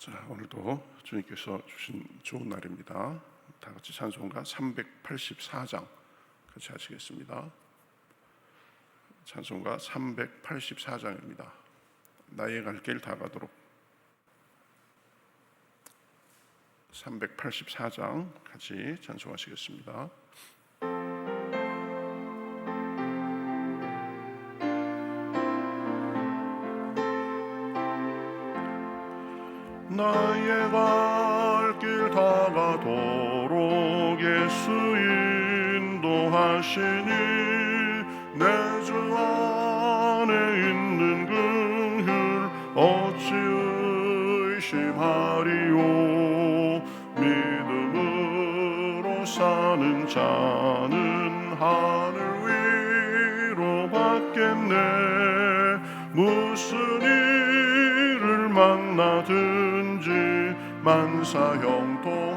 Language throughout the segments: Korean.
자, 오늘도 주님께서 주신 좋은 날입니다. 다 같이 찬송가 384장 같이 하시겠습니다. 찬송가 384장입니다. 나의 갈 길 다 가도록. 384장 같이 찬송하시겠습니다. 나의 갈 길 다 가도록 예수 인도하시니 내 주 안에 있는 긍휼 어찌 의심하리요. 믿음으로 사는 자는 하늘 위로 받겠네. 무슨 일을 만나든지 만사 형통하리라.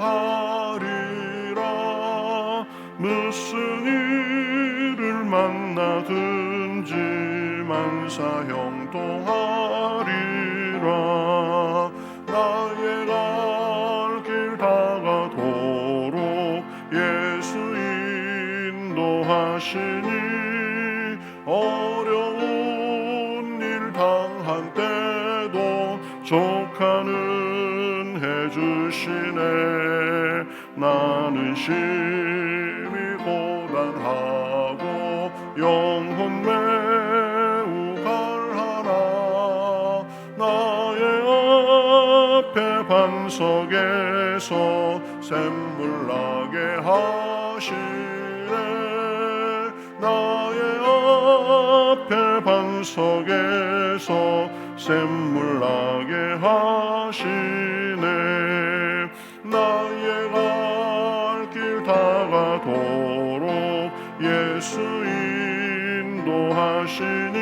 무슨 일을 만나든지 만사 형통하리라. 나의 갈 길 다 가도록 예수 인도하시니 어려운 일 당한 때도 족하는 해주시네. 나는 심히 고단하고 영혼 매우 갈하나. 나의 앞에 반석에서 샘물 나게 하시네. 나의 앞에 반석에서 샘물 나게 하시네. 나의 갈 길 다 가도록 예수 인도하시니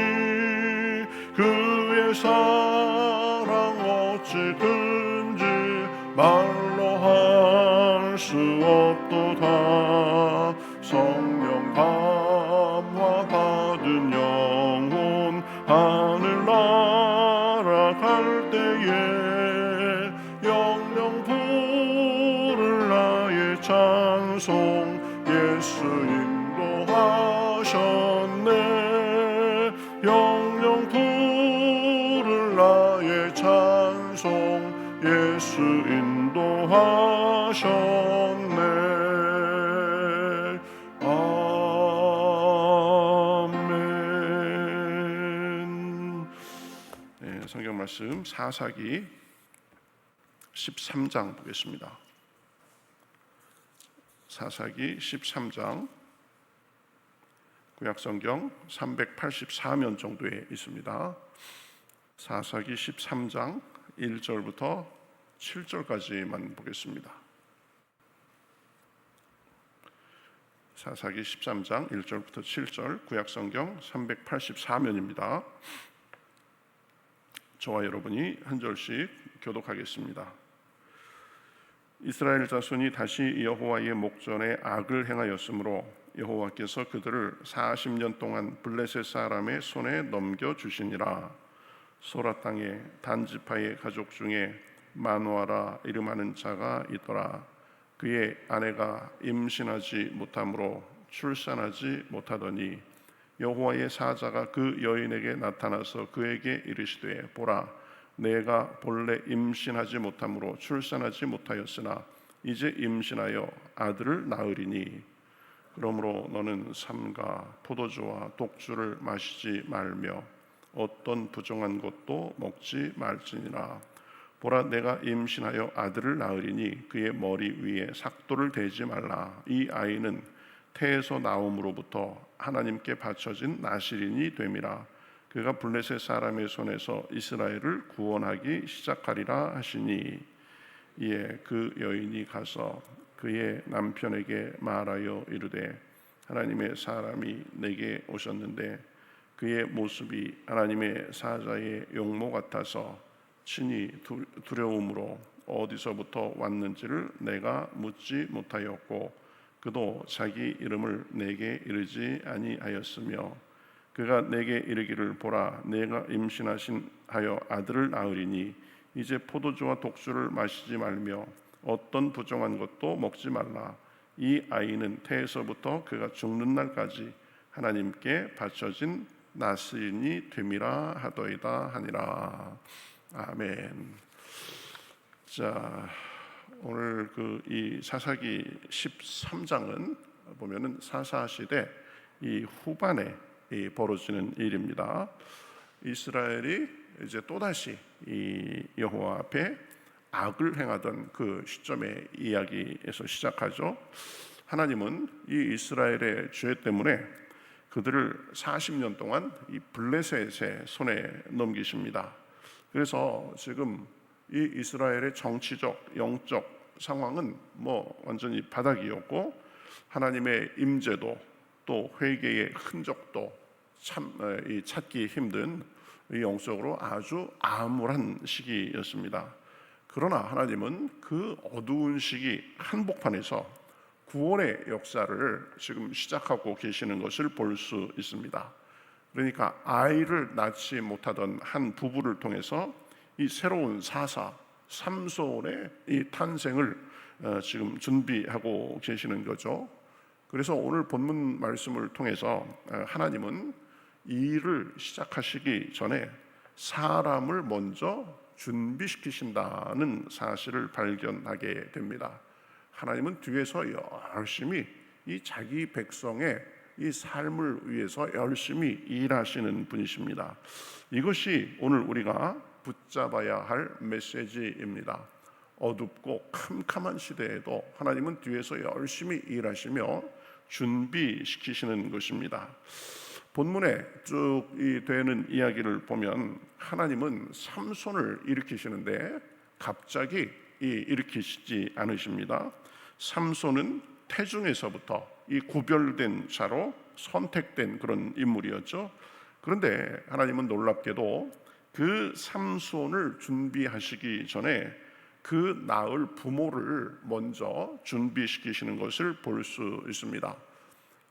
그의 사랑 어찌 큰지 말로 할 수 없도다. 성령 감화 받은 영혼 하늘 날아갈 때에 영영 부를 나의 찬송 예수 인도하셨네. 영영 부를 나의 찬송 예수 인도하셨네. 아멘. 네, 성경 말씀 사사기 13장 보겠습니다. 사사기 13장 구약성경 384면 정도에 있습니다. 사사기 13장 1절부터 7절까지만 보겠습니다. 사사기 13장 1절부터 7절 구약성경 384면입니다. 저와 여러분이 한 절씩 교독하겠습니다. 이스라엘 자손이 다시 여호와의 목전에 악을 행하였으므로 여호와께서 그들을 40년 동안 블레셋 사람의 손에 넘겨주시니라. 소라 땅에 단 지파의 가족 중에 마노아라 이름하는 자가 있더라. 그의 아내가 임신하지 못하므로 출산하지 못하더니 여호와의 사자가 그 여인에게 나타나서 그에게 이르시되 보라, 내가 본래 임신하지 못하므로 출산하지 못하였으나 이제 임신하여 아들을 낳으리니 그러므로 너는 삼가 포도주와 독주를 마시지 말며 어떤 부정한 것도 먹지 말지니라. 보라, 내가 임신하여 아들을 낳으리니 그의 머리 위에 삭도를 대지 말라. 이 아이는 태에서 나옴으로부터 하나님께 바쳐진 나실인이 됨이라. 그가 블레셋 사람의 손에서 이스라엘을 구원하기 시작하리라 하시니 이에 그 여인이 가서 그의 남편에게 말하여 이르되 하나님의 사람이 내게 오셨는데 그의 모습이 하나님의 사자의 용모 같아서 친히 두려움으로 어디서부터 왔는지를 내가 묻지 못하였고 그도 자기 이름을 내게 이르지 아니하였으며 그가 내게 이르기를 보라, 내가 임신하여 아들을 낳으리니 이제 포도주와 독주를 마시지 말며 어떤 부정한 것도 먹지 말라. 이 아이는 태에서부터 그가 죽는 날까지 하나님께 바쳐진 나스인이 됨이라 하더이다 하니라. 아멘. 자, 오늘 이 사사기 13장은 보면은 사사 시대 이 후반에 벌어지는 일입니다. 이스라엘이 이제 또다시 이 여호와 앞에 악을 행하던 그 시점의 이야기에서 시작하죠. 하나님은 이 이스라엘의 죄 때문에 그들을 40년 동안 이 블레셋의 손에 넘기십니다. 그래서 지금 이 이스라엘의 정치적, 영적 상황은 완전히 바닥이었고, 하나님의 임재도 또 회개의 흔적도 참 찾기 힘든 이 영적으로 아주 암울한 시기였습니다. 그러나 하나님은 그 어두운 시기 한복판에서 구원의 역사를 지금 시작하고 계시는 것을 볼 수 있습니다. 그러니까 아이를 낳지 못하던 한 부부를 통해서 이 새로운 사사 삼손의 이 탄생을 지금 준비하고 계시는 거죠. 그래서 오늘 본문 말씀을 통해서 하나님은 이 일을 시작하시기 전에 사람을 먼저 준비시키신다는 사실을 발견하게 됩니다. 하나님은 뒤에서 열심히 이 자기 백성의 이 삶을 위해서 열심히 일하시는 분이십니다. 이것이 오늘 우리가 붙잡아야 할 메시지입니다. 어둡고 캄캄한 시대에도 하나님은 뒤에서 열심히 일하시며 준비시키시는 것입니다. 본문에 쭉 되는 이야기를 보면 하나님은 삼손을 일으키시는데 갑자기 일으키시지 않으십니다. 삼손은 태중에서부터 이 구별된 자로 선택된 그런 인물이었죠. 그런데 하나님은 놀랍게도 그 삼손을 준비하시기 전에 그 낳을 부모를 먼저 준비시키시는 것을 볼 수 있습니다.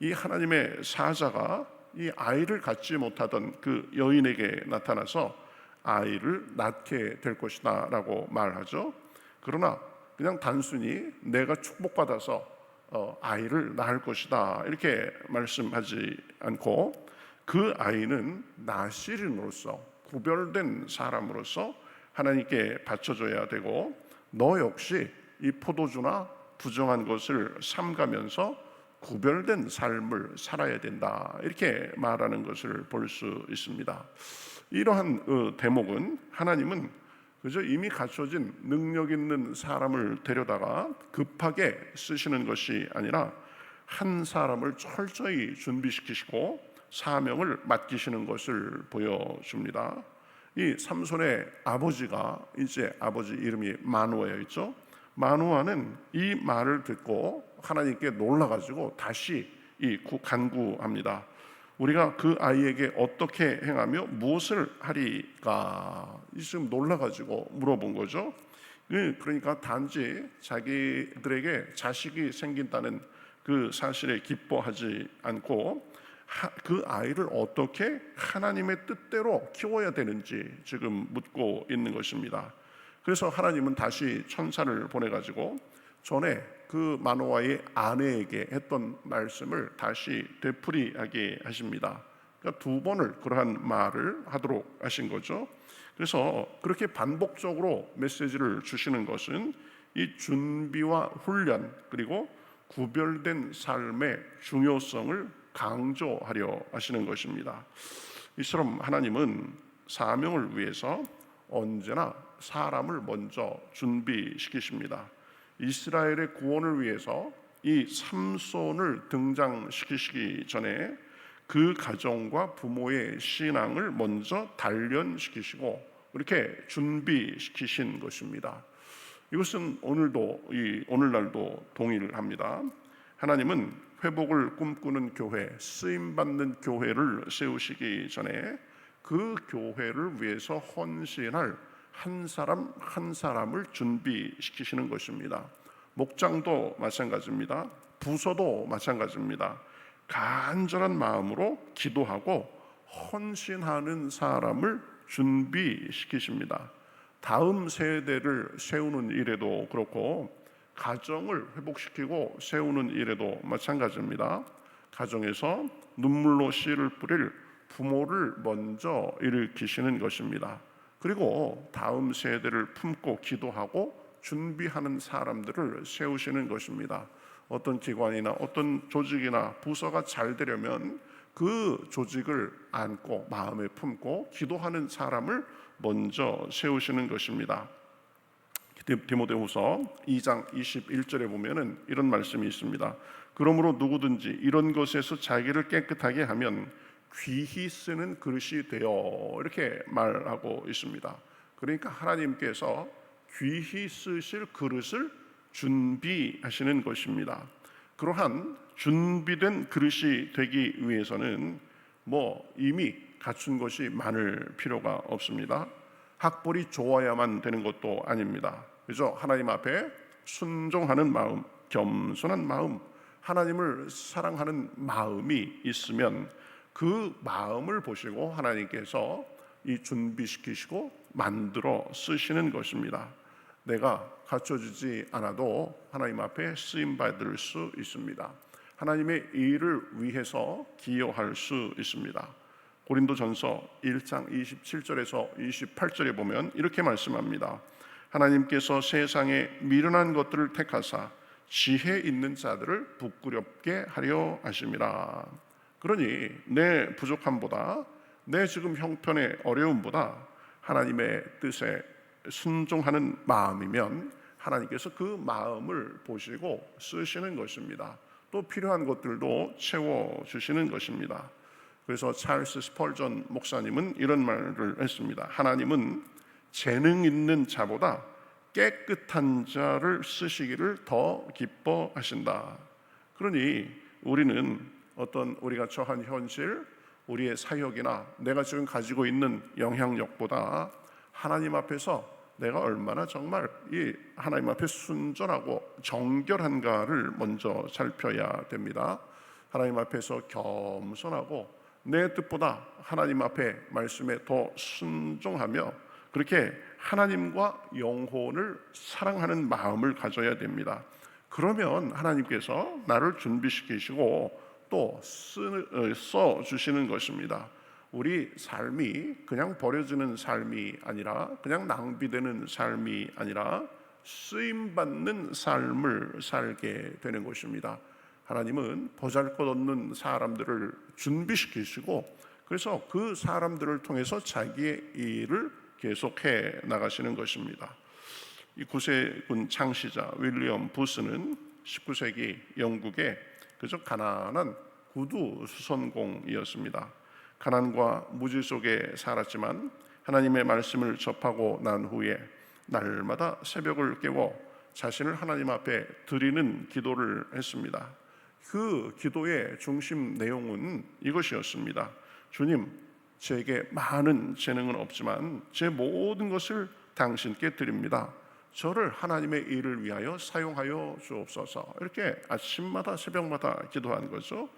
이 하나님의 사자가 이 아이를 갖지 못하던 그 여인에게 나타나서 아이를 낳게 될 것이다 라고 말하죠. 그러나 그냥 단순히 내가 축복받아서 아이를 낳을 것이다 이렇게 말씀하지 않고, 그 아이는 나실인으로서 구별된 사람으로서 하나님께 바쳐줘야 되고, 너 역시 이 포도주나 부정한 것을 삼가면서 구별된 삶을 살아야 된다 이렇게 말하는 것을 볼 수 있습니다. 이러한 대목은 하나님은 그저 이미 갖춰진 능력 있는 사람을 데려다가 급하게 쓰시는 것이 아니라 한 사람을 철저히 준비시키시고 사명을 맡기시는 것을 보여줍니다. 이 삼손의 아버지가 이제 아버지 이름이 마노아였죠. 마노아는 이 말을 듣고 하나님께 놀라가지고 다시 간구합니다. 우리가 그 아이에게 어떻게 행하며 무엇을 하리까? 지금 놀라가지고 물어본 거죠. 그러니까 단지 자기들에게 자식이 생긴다는 그 사실에 기뻐하지 않고 그 아이를 어떻게 하나님의 뜻대로 키워야 되는지 지금 묻고 있는 것입니다. 그래서 하나님은 다시 천사를 보내가지고 전에 그 마노아의 아내에게 했던 말씀을 다시 되풀이하게 하십니다. 그러니까 두 번을 그러한 말을 하도록 하신 거죠. 그래서 그렇게 반복적으로 메시지를 주시는 것은 이 준비와 훈련 그리고 구별된 삶의 중요성을 강조하려 하시는 것입니다. 이처럼 하나님은 사명을 위해서 언제나 사람을 먼저 준비시키십니다. 이스라엘의 구원을 위해서 이 삼손을 등장시키시기 전에 그 가정과 부모의 신앙을 먼저 단련시키시고 이렇게 준비시키신 것입니다. 이것은 오늘날도 동일합니다. 하나님은 회복을 꿈꾸는 교회, 쓰임받는 교회를 세우시기 전에 그 교회를 위해서 헌신할 한 사람 한 사람을 준비시키시는 것입니다. 목장도 마찬가지입니다. 부서도 마찬가지입니다. 간절한 마음으로 기도하고 헌신하는 사람을 준비시키십니다. 다음 세대를 세우는 일에도 그렇고 가정을 회복시키고 세우는 일에도 마찬가지입니다. 가정에서 눈물로 씨를 뿌릴 부모를 먼저 일으키시는 것입니다. 그리고 다음 세대를 품고 기도하고 준비하는 사람들을 세우시는 것입니다. 어떤 기관이나 어떤 조직이나 부서가 잘 되려면 그 조직을 안고 마음에 품고 기도하는 사람을 먼저 세우시는 것입니다. 디모데후서 2장 21절에 보면은 이런 말씀이 있습니다. 그러므로 누구든지 이런 것에서 자기를 깨끗하게 하면 귀히 쓰는 그릇이 되어, 이렇게 말하고 있습니다. 그러니까 하나님께서 귀히 쓰실 그릇을 준비하시는 것입니다. 그러한 준비된 그릇이 되기 위해서는 이미 갖춘 것이 많을 필요가 없습니다. 학벌이 좋아야만 되는 것도 아닙니다. 그래서 하나님 앞에 순종하는 마음, 겸손한 마음, 하나님을 사랑하는 마음이 있으면 그 마음을 보시고 하나님께서 이 준비시키시고 만들어 쓰시는 것입니다. 내가 갖춰지지 않아도 하나님 앞에 쓰임받을 수 있습니다. 하나님의 일을 위해서 기여할 수 있습니다. 고린도전서 1장 27절에서 28절에 보면 이렇게 말씀합니다. 하나님께서 세상에 미련한 것들을 택하사 지혜 있는 자들을 부끄럽게 하려 하심이라. 그러니 내 부족함보다, 내 지금 형편의 어려움보다 하나님의 뜻에 순종하는 마음이면 하나님께서 그 마음을 보시고 쓰시는 것입니다. 또 필요한 것들도 채워주시는 것입니다. 그래서 찰스 스펄전 목사님은 이런 말을 했습니다. 하나님은 재능 있는 자보다 깨끗한 자를 쓰시기를 더 기뻐하신다. 그러니 우리는 우리가 처한 현실, 우리의 사역이나 내가 지금 가지고 있는 영향력보다 하나님 앞에서 내가 얼마나 정말 이 하나님 앞에 순전하고 정결한가를 먼저 살펴야 됩니다. 하나님 앞에서 겸손하고 내 뜻보다 하나님 앞에 말씀에 더 순종하며 그렇게 하나님과 영혼을 사랑하는 마음을 가져야 됩니다. 그러면 하나님께서 나를 준비시키시고 또 써주시는 것입니다. 우리 삶이 그냥 버려지는 삶이 아니라, 그냥 낭비되는 삶이 아니라 쓰임받는 삶을 살게 되는 것입니다. 하나님은 보잘것없는 사람들을 준비시키시고 그래서 그 사람들을 통해서 자기의 일을 계속해 나가시는 것입니다. 이 구세군 창시자 윌리엄 부스는 19세기 영국의 그저 가난한 구두 수선공이었습니다. 가난과 무지 속에 살았지만 하나님의 말씀을 접하고 난 후에 날마다 새벽을 깨워 자신을 하나님 앞에 드리는 기도를 했습니다. 그 기도의 중심 내용은 이것이었습니다. 주님, 제게 많은 재능은 없지만 제 모든 것을 당신께 드립니다. 저를 하나님의 일을 위하여 사용하여 주옵소서. 이렇게 아침마다 새벽마다 기도한 거죠.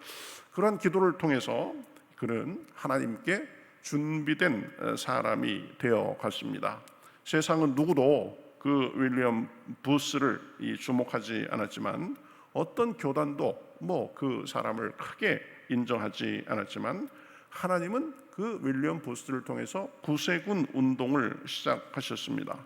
그런 기도를 통해서 그는 하나님께 준비된 사람이 되어 갔습니다. 세상은 누구도 그 윌리엄 부스를 주목하지 않았지만, 어떤 교단도 그 사람을 크게 인정하지 않았지만, 하나님은 그 윌리엄 부스를 통해서 구세군 운동을 시작하셨습니다.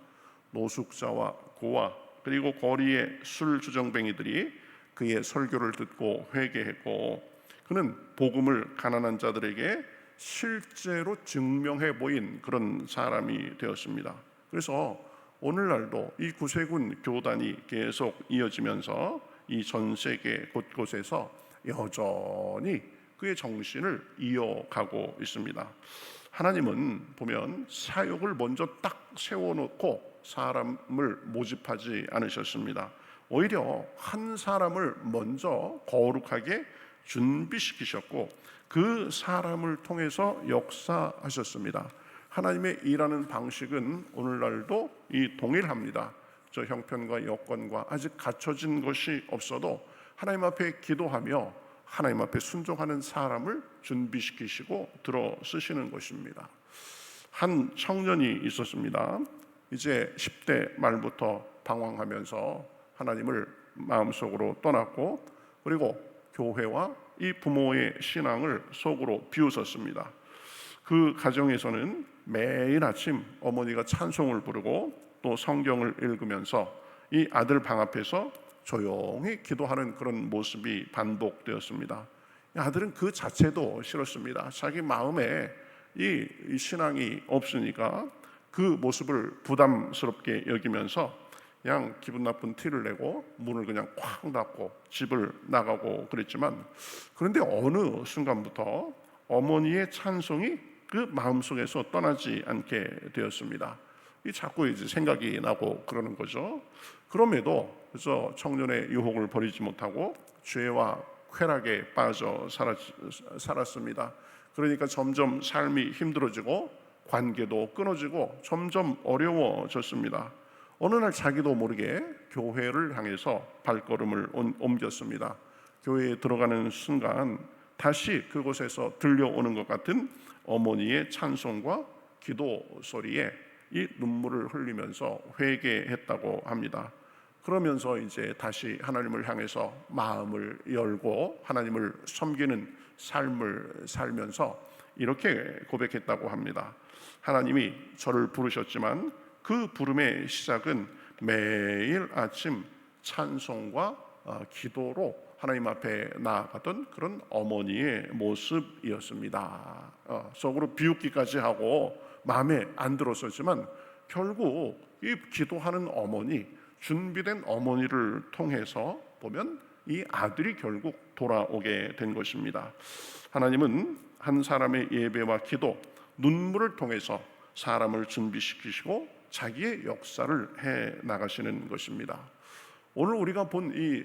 노숙자와 고아 그리고 거리의 술 주정뱅이들이 그의 설교를 듣고 회개했고, 그는 복음을 가난한 자들에게 실제로 증명해 보인 그런 사람이 되었습니다. 그래서 오늘날도 이 구세군 교단이 계속 이어지면서 이 전 세계 곳곳에서 여전히 그의 정신을 이어가고 있습니다. 하나님은 보면 사역을 먼저 딱 세워놓고 사람을 모집하지 않으셨습니다. 오히려 한 사람을 먼저 거룩하게 준비시키셨고 그 사람을 통해서 역사하셨습니다. 하나님의 일하는 방식은 오늘날도 동일합니다. 저 형편과 여건과 아직 갖춰진 것이 없어도 하나님 앞에 기도하며 하나님 앞에 순종하는 사람을 준비시키시고 들어 쓰시는 것입니다. 한 청년이 있었습니다. 이제 10대 말부터 방황하면서 하나님을 마음속으로 떠났고, 그리고 교회와 이 부모의 신앙을 속으로 비웃었습니다. 그 가정에서는 매일 아침 어머니가 찬송을 부르고 또 성경을 읽으면서 이 아들 방 앞에서 조용히 기도하는 그런 모습이 반복되었습니다. 아들은 그 자체도 싫었습니다. 자기 마음에 이 신앙이 없으니까 그 모습을 부담스럽게 여기면서 그냥 기분 나쁜 티를 내고 문을 그냥 쾅 닫고 집을 나가고 그랬지만, 그런데 어느 순간부터 어머니의 찬송이 그 마음속에서 떠나지 않게 되었습니다. 이 자꾸 이제 생각이 나고 그러는 거죠. 그럼에도 그래서 청년의 유혹을 버리지 못하고 죄와 쾌락에 빠져 살았습니다. 그러니까 점점 삶이 힘들어지고 관계도 끊어지고 점점 어려워졌습니다. 어느 날 자기도 모르게 교회를 향해서 발걸음을 옮겼습니다. 교회에 들어가는 순간 다시 그곳에서 들려오는 것 같은 어머니의 찬송과 기도 소리에 이 눈물을 흘리면서 회개했다고 합니다. 그러면서 이제 다시 하나님을 향해서 마음을 열고 하나님을 섬기는 삶을 살면서 이렇게 고백했다고 합니다. 하나님이 저를 부르셨지만 그 부름의 시작은 매일 아침 찬송과 기도로 하나님 앞에 나아가던 그런 어머니의 모습이었습니다. 속으로 비웃기까지 하고 마음에 안 들었었지만 결국 이 기도하는 어머니, 준비된 어머니를 통해서 보면 이 아들이 결국 돌아오게 된 것입니다. 하나님은 한 사람의 예배와 기도, 눈물을 통해서 사람을 준비시키시고 자기의 역사를 해 나가시는 것입니다. 오늘 우리가 본 이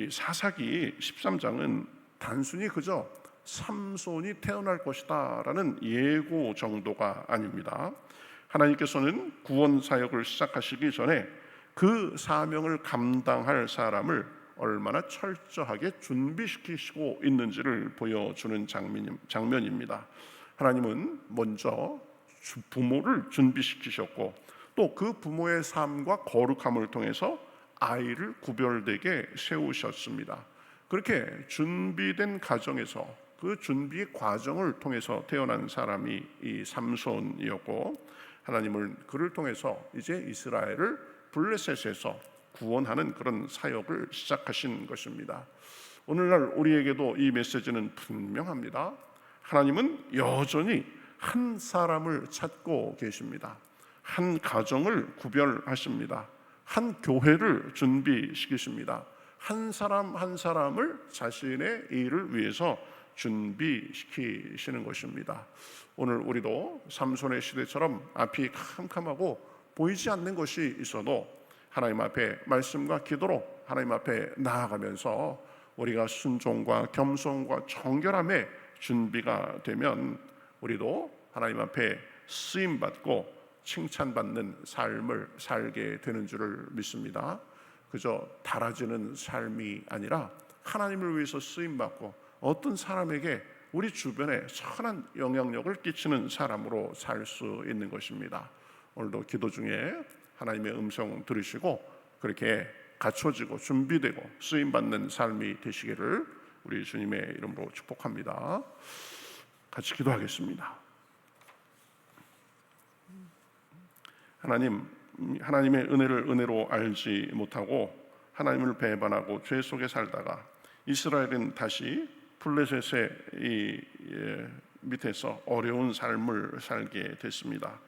사사기 13장은 단순히 그저 삼손이 태어날 것이다 라는 예고 정도가 아닙니다. 하나님께서는 구원 사역을 시작하시기 전에 그 사명을 감당할 사람을 얼마나 철저하게 준비시키시고 있는지를 보여주는 장면입니다. 하나님은 먼저 부모를 준비시키셨고 또 그 부모의 삶과 거룩함을 통해서 아이를 구별되게 세우셨습니다. 그렇게 준비된 가정에서 그 준비 과정을 통해서 태어난 사람이 이 삼손이었고, 하나님은 그를 통해서 이제 이스라엘을 블레셋에서 구원하는 그런 사역을 시작하신 것입니다. 오늘날 우리에게도 이 메시지는 분명합니다. 하나님은 여전히 한 사람을 찾고 계십니다. 한 가정을 구별하십니다. 한 교회를 준비시키십니다. 한 사람 한 사람을 자신의 일을 위해서 준비시키시는 것입니다. 오늘 우리도 삼손의 시대처럼 앞이 캄캄하고 보이지 않는 것이 있어도 하나님 앞에 말씀과 기도로 하나님 앞에 나아가면서 우리가 순종과 겸손과 정결함의 준비가 되면 우리도 하나님 앞에 쓰임받고 칭찬받는 삶을 살게 되는 줄을 믿습니다. 그저 달아지는 삶이 아니라 하나님을 위해서 쓰임받고 어떤 사람에게 우리 주변에 선한 영향력을 끼치는 사람으로 살 수 있는 것입니다. 오늘도 기도 중에 하나님의 음성 들으시고 그렇게 갖춰지고 준비되고 쓰임받는 삶이 되시기를 우리 주님의 이름으로 축복합니다. 같이 기도하겠습니다. 하나님의 은혜를 은혜로 알지 못하고 하나님을 배반하고 죄 속에 살다가 이스라엘은 다시 블레셋의 밑에서 어려운 삶을 살게 됐습니다.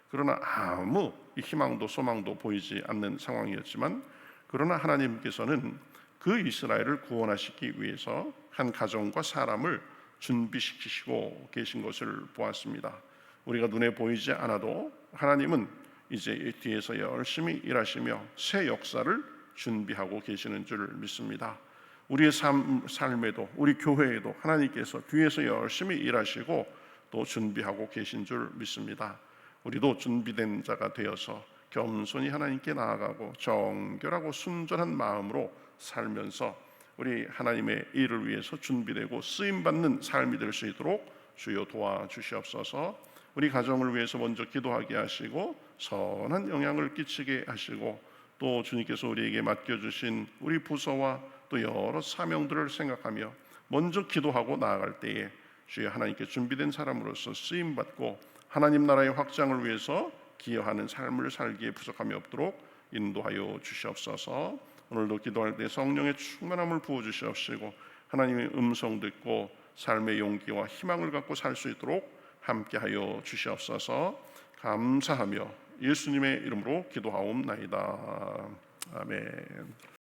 그러나 아무 희망도 소망도 보이지 않는 상황이었지만, 그러나 하나님께서는 그 이스라엘을 구원하시기 위해서 한 가정과 사람을 준비시키시고 계신 것을 보았습니다. 우리가 눈에 보이지 않아도 하나님은 이제 뒤에서 열심히 일하시며 새 역사를 준비하고 계시는 줄 믿습니다. 우리의 삶에도 우리 교회에도 하나님께서 뒤에서 열심히 일하시고 또 준비하고 계신 줄 믿습니다. 우리도 준비된 자가 되어서 겸손히 하나님께 나아가고 정결하고 순전한 마음으로 살면서 우리 하나님의 일을 위해서 준비되고 쓰임받는 삶이 될 수 있도록 주여 도와주시옵소서. 우리 가정을 위해서 먼저 기도하게 하시고 선한 영향을 끼치게 하시고 또 주님께서 우리에게 맡겨주신 우리 부서와 또 여러 사명들을 생각하며 먼저 기도하고 나아갈 때에 주여 하나님께 준비된 사람으로서 쓰임받고 하나님 나라의 확장을 위해서 기여하는 삶을 살기에 부족함이 없도록 인도하여 주시옵소서. 오늘도 기도할 때 성령의 충만함을 부어주시옵시고 하나님의 음성 듣고 삶의 용기와 희망을 갖고 살 수 있도록 함께하여 주시옵소서. 감사하며 예수님의 이름으로 기도하옵나이다. 아멘.